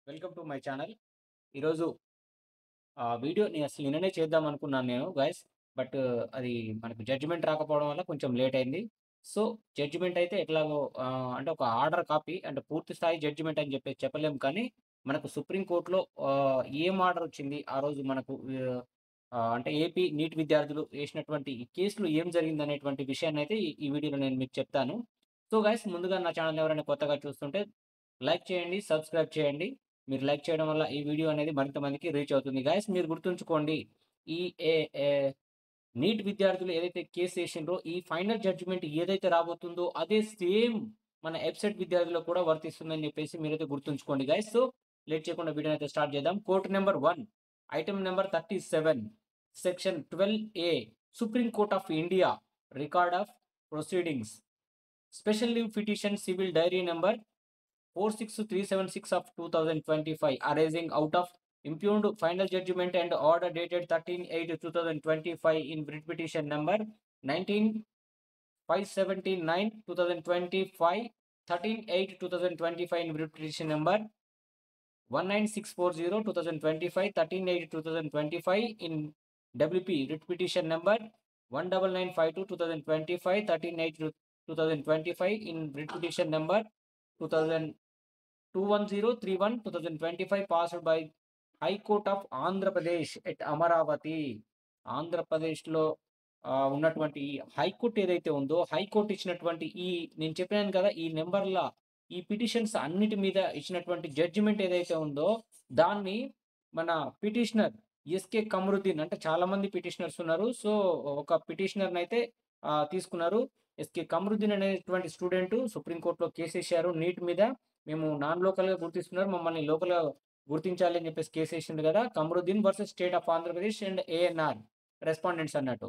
Welcome to my channel. ఈరోజు వీడియోని అసలు నిన్ననే చేద్దామనుకున్నాను నేను గైస్. బట్ అది మనకు జడ్జిమెంట్ రాకపోవడం వల్ల కొంచెం లేట్ అయింది. సో, జడ్జిమెంట్ అయితే ఎట్లాగో అంటే ఒక ఆర్డర్ కాపీ అంటే పూర్తి స్థాయి జడ్జిమెంట్ అని చెప్పేసి చెప్పలేము కానీ, మనకు సుప్రీం కోర్ట్‌లో ఏం ఆర్డర్ వచ్చింది? ఆ రోజు మనకు అంటే ఏపీ నీట్ విద్యార్థులు ఏసినటువంటి ఈ కేస్‌లో ఏం జరిగిందనేటువంటి విషయాన్నయితే ఈ వీడియోలో నేను మీకు చెప్తాను. సో, గైస్ ముందుగా నా ఛానెల్‌ని ఎవరైనా కొత్తగా చూస్తుంటే లైక్ చేయండి, సబ్స్క్రైబ్ చేయండి. మీరు లైక్ చేయడం వల్ల ఈ వీడియో అనేది మరింత మందికి రీచ్ అవుతుంది. గైస్ మీరు గుర్తుంచుకోండి. ఈ ఏ ఏ నీట్ విద్యార్థులు ఏదైతే కేస్ ఏసిండ్రో, ఈ ఫైనల్ జడ్జిమెంట్ ఏదైతే రాబోతుందో అదే సేమ్ మన ఎబ్సెట్ విద్యార్థులకు కూడా వర్తిస్తుందని చెప్పేసి మీరైతే గుర్తుంచుకోండి గైస్. సో, లేట్ చేయకుండా వీడియోని అయితే స్టార్ట్ చేద్దాం. Court number 1 item number 37 section 12A supreme court of India record of proceedings special leave petition civil diary number 46376 of 2025 arising out of impugned final judgment and order dated 13/8/2025 in writ petition number 19/579 2025 13/8/2025 in writ petition number 19640 2025 13/8/2025 in WP writ petition number 19952 2025 13/8/2025 in writ petition number 2000 21031/2025 passed by High Court of Andhra Pradesh at Amaravati. ఆంధ్రప్రదేశ్‌లో ఉన్నటువంటి ఈ high court ఏదైతే ఉందో, high court ఇచ్చినటువంటి నేను చెప్పాను కదా! ఈ నంబర్‌ల ఈ పిటిషన్స్ అన్నిటి మీద ఇచ్చినటువంటి జడ్జిమెంట్ ఏదైతే ఉందో, దాన్ని మన పిటిషనర్ ఎస్‌కే కమరుద్దీన్ అంటే చాలామంది పిటిషనర్స్ ఉన్నారు. సో, ఒక పిటిషనర్‌నైతే తీసుకున్నారు. ఎస్‌కే కమరుద్దీన్ అనేటువంటి స్టూడెంట్ సుప్రీం కోర్ట్‌లో కేసేశారు నీట్ మీద. మేము నాన్ లోకల్‌గా గుర్తిస్తున్నారు. మమ్మల్ని లోకల్‌గా గుర్తించాలి అని చెప్పేసి కేసేసిండు గదా! Kamaruddin versus state of Andhra Pradesh and ANR respondents అన్నట్టు.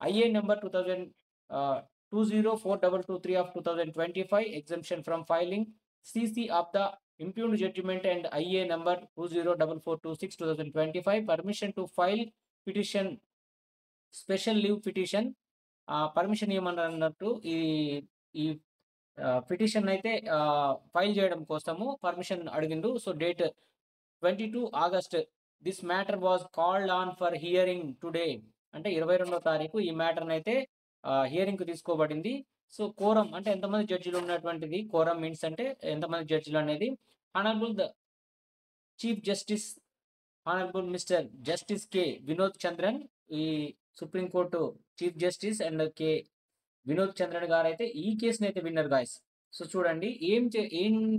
IA number 204223 of 2025 exemption from filing CC of the impugned judgment and IA number 204426 2025 permission to file petition special leave petition permission ఇవ్వమన్నట్టు ఈ ఈ పిటిషన్ అయితే ఫైల్ చేయడం కోసము పర్మిషన్ అడిగిండు. So, date 22 August this matter was called on for hearing today అంటే 22వ తారీఖు ఈ మ్యాటర్‌నైతే హియరింగ్‌కి తీసుకోబడింది. సో, కోరం అంటే ఎంతమంది జడ్జిలు ఉన్నటువంటిది. కోరం మీన్స్ అంటే ఎంతమంది జడ్జిలు అనేది. Honourable the chief justice honourable mister justice K. Vinod Chandran ఈ supreme court chief justice and K. Vinod Chandran గారైతే ఈ కేస్‌నైతే విన్నర్ గాయ్స్. సో, చూడండి ఏం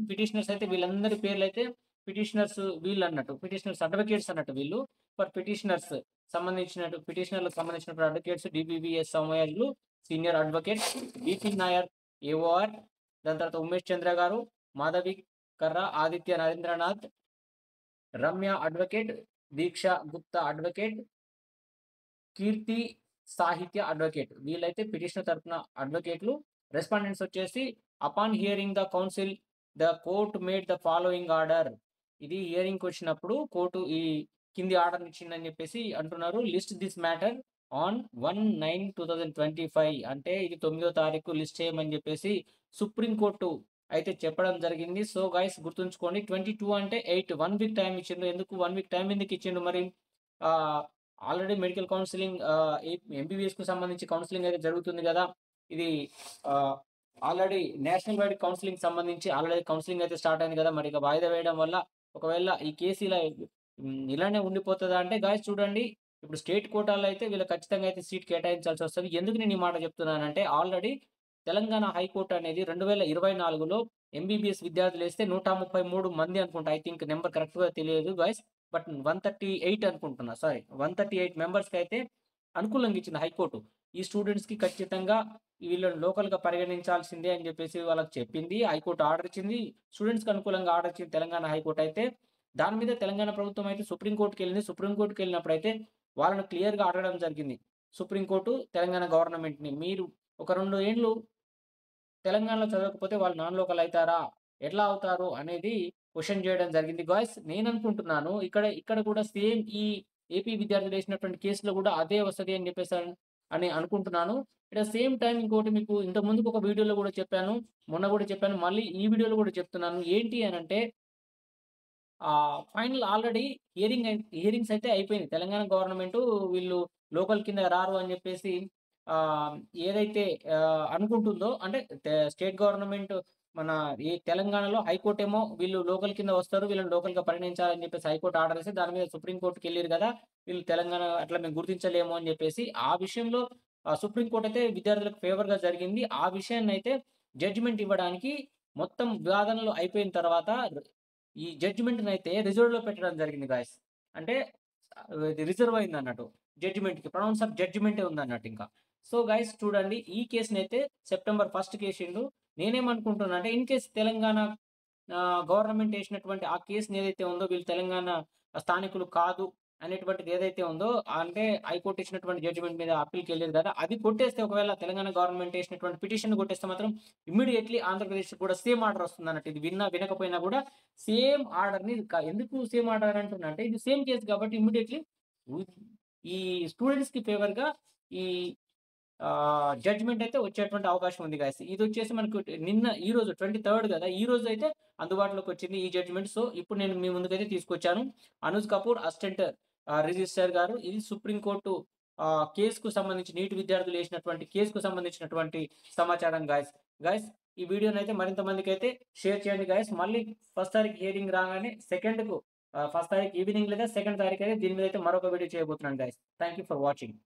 పిటిషనర్స్ అయితే వీళ్ళందరి పేర్లైతే పిటిషనర్స్ వీళ్ళన్నట్టు. పిటిషనర్స్ అడ్వకేట్స్ అన్నట్టు వీళ్ళు. ఫర్ పిటిషనర్స్ పిటిషనర్‌లకు సంబంధించినటువంటి advocates DBBS Somayajulu, senior advocate BP Nair AOR, దాని తర్వాత ఉమేష్ చంద్ర గారు, Madhavi Karra, Aditya Narendranath, Ramya advocate, Deeksha Gupta advocate, Keerthi Sahithya advocate. వీళ్ళైతే పిటిషనర్ తరపున అడ్వకేట్‌లు. రెస్పాండెంట్స్ వచ్చేసి upon hearing the counsel the court made the following order. ఇది హియరింగ్‌కొచ్చినప్పుడు కోర్టు ఈ కింది ఆర్డర్‌ని ఇచ్చిందని చెప్పేసి అంటున్నారు. లిస్ట్ దిస్ మ్యాటర్ ఆన్ 1/9/2025 అంటే ఇది 9వ తారీఖు లిస్ట్ చేయమని చెప్పేసి సుప్రీం కోర్టు అయితే చెప్పడం జరిగింది. సో, గైస్ గుర్తుంచుకోండి 22 అంటే 8 1 వీక్ టైమ్ ఇచ్చిండు. ఎందుకు 1 వీక్ టైమ్ ఎందుకు ఇచ్చిండు మరి? ఆహ్, ఆల్రెడీ మెడికల్ కౌన్సెలింగ్ ఎంబీబీఎస్‌కి సంబంధించి కౌన్సెలింగ్ అయితే జరుగుతుంది గదా! ఇది ఆహ్, ఆల్రెడీ నేషనల్ వైడ్ కౌన్సెలింగ్‌కి సంబంధించి ఆల్రెడీ కౌన్సెలింగ్ అయితే స్టార్ట్ అయింది గదా! మరి ఇక వాయిదా వేయడం వల్ల ఒకవేళ ఈ కేసు ఇలానే ఉండిపోతదా అంటే గాయ్స్ చూడండి. ఇప్పుడు స్టేట్ కోటాలో అయితే వీళ్ళకి ఖచ్చితంగా అయితే సీట్ కేటాయించాల్సొస్తది. ఎందుకు నేను ఈ మాట చెప్తున్నానంటే ఆల్రెడీ తెలంగాణ హైకోర్ట్ అనేది 2024లో ఎంబీబీఎస్ విద్యార్థులేస్తే 133 మంది అనుకుంటా. ఐ థింక్ నంబర్ కరెక్ట్‌గా తెలియదు గాయ్స్. బట్ 138 అనుకుంటున్నా. సారీ 138 మెంబర్స్‌కైతే అనుకూలంగా ఇచ్చింది హైకోర్టు. ఈ స్టూడెంట్స్‌కి ఖచ్చితంగా వీళ్ళని లోకల్‌గా పరిగణించాల్సిందే అని చెప్పేసి వాళ్ళకి చెప్పింది. హైకోర్ట్ ఆర్డర్ ఇచ్చింది. స్టూడెంట్స్‌కి అనుకూలంగా ఆర్డర్ ఇచ్చింది తెలంగాణ హైకోర్ట్ అయితే. దాని మీద తెలంగాణ ప్రభుత్వం అయితే సుప్రీం కోర్ట్‌కెళ్ళింది. సుప్రీం కోర్ట్‌కెళ్ళినప్పుడైతే వాళ్ళని క్లియర్‌గా అడగడం జరిగింది. సుప్రీం కోర్టు తెలంగాణ గవర్నమెంట్‌ని మీరు ఒక 2 ఏండ్లు తెలంగాణలో చదవకపోతే వాళ్ళు నాన్ లోకల్ అయితారా? ఎట్లా అవుతారు? అనేది క్వెషన్ చేయడం జరిగింది గాయ్స్. నేననుకుంటున్నాను ఇక్కడ కూడా సేమ్ ఈ ఏపీ విద్యార్థులు ఏసినటువంటి కేస్‌లో కూడా అదే వస్తది అని చెప్పేసి అని అనుకుంటున్నాను. ఎట్ ద సేమ్ టైమ్ ఇంకోటి మీకు ఇంతకు ముందుకు ఒక వీడియోలో కూడా చెప్పాను. మొన్న కూడా చెప్పాను. మళ్ళీ ఈ వీడియోలో కూడా చెప్తున్నాను. ఏంటి అనంటే ఫైనల్ ఆల్రెడీ హియరింగ్స్ అయితే అయిపోయినాయి. తెలంగాణ గవర్నమెంటు వీళ్ళు లోకల్ కింద రారు అని జెప్పేసి ఆహ్, ఏదైతే అనుకుంటుందో అంటే స్టేట్ గవర్నమెంట్ మన ఈ తెలంగాణలో హైకోర్టేమో వీళ్ళు లోకల్ కింద వస్తారు. వీళ్ళని లోకల్‌గా పరిగణించాలని జెప్పేసి హైకోర్ట్ ఆర్డర్ ఇస్తే దాని మీద సుప్రీం కోర్ట్‌కెళ్లిర్రు గదా! వీళ్ళు తెలంగాణ అట్లా మేము గుర్తించలేము అని జెప్పేసి ఆ విషయంలో సుప్రీం కోర్ట్ అయితే విద్యార్థులకు ఫేవర్‌గా జరిగింది. ఆ విషయాన్నయితే జడ్జిమెంట్ ఇవ్వడానికి మొత్తం వాదనలు అయిపోయిన తర్వాత ఈ జడ్జిమెంట్‌నయితే రిజర్వ్‌లో పెట్టడం జరిగింది గాయ్స్. అంటే ఇది రిజర్వ్ అయిందన్నట్టు. జడ్జిమెంట్‌కి ప్రొనౌన్స్ ఆఫ్ జడ్జిమెంటే ఉందన్నట్టు ఇంకా. సో గైస్ చూడండి ఈ కేస్‌నయితే సెప్టెంబర్ 1 నేనేమనుకుంటున్నా అంటే ఇన్ కేస్ తెలంగాణ గవర్నమెంట్ ఏసినటువంటి ఆ కేస్‌ని ఏదైతే ఉందో వీళ్ళు తెలంగాణ స్థానికులు కాదు అనేటువంటిది ఏదైతే ఉందో అంటే హైకోర్ట్ ఇచ్చినటువంటి జడ్జిమెంట్ మీద అప్పీల్‌కెళ్ళేది కదా! అది కొట్టేస్తే ఒకవేళ తెలంగాణ గవర్నమెంట్ ఏసినటువంటి పిటిషన్ కొట్టేస్తే మాత్రం ఇమ్మీడియేట్‌లీ ఆంధ్రప్రదేశ్‌కి కూడా సేమ్ ఆర్డర్ వస్తుందన్నట్టు. ఇది విన్నా వినకపోయినా కూడా సేమ్ ఆర్డర్‌ని ఎందుకు సేమ్ ఆర్డర్ అంటున్నా అంటే ఇది సేమ్ కేస్ కాబట్టి ఇమ్మీడియేట్‌లీ ఉ ఈ స్టూడెంట్స్‌కి ఫేవర్‌గా ఈ జడ్జ్‌మెంట్ అయితే వచ్చేటువంటి అవకాశం ఉంది గాయ్స్. ఇదొచ్చేసి మనకు ఈరోజు 23 గదా! ఈరోజైతే అందుబాటులోకొచ్చింది ఈ జడ్జ్‌మెంట్. సో, ఇప్పుడు నేను మీ ముందుకైతే తీసుకొచ్చాను. అనూజ్ కపూర్ అసిస్టెంట్ రిజిస్ట్రార్ గారు. ఇది సుప్రీం కోర్టు కేస్‌కు సంబంధించి నీట్ విద్యార్థులు ఏసినటువంటి కేస్‌కు సంబంధించినటువంటి సమాచారం గాయ్స్. గాయ్స్ ఈ వీడియోనైతే మరింత మందికైతే షేర్ చేయండి గాయ్స్. మళ్ళీ ఫస్ట్ తారీఖు హియరింగ్ రాగానే సెకండ్‌కు ఫస్ట్ తారీఖు ఈవినింగ్ లేదా సెకండ్ తారీఖైతే దీని మీదైతే మరొక వీడియో చేయబోతున్నాను guys. Thank you for watching.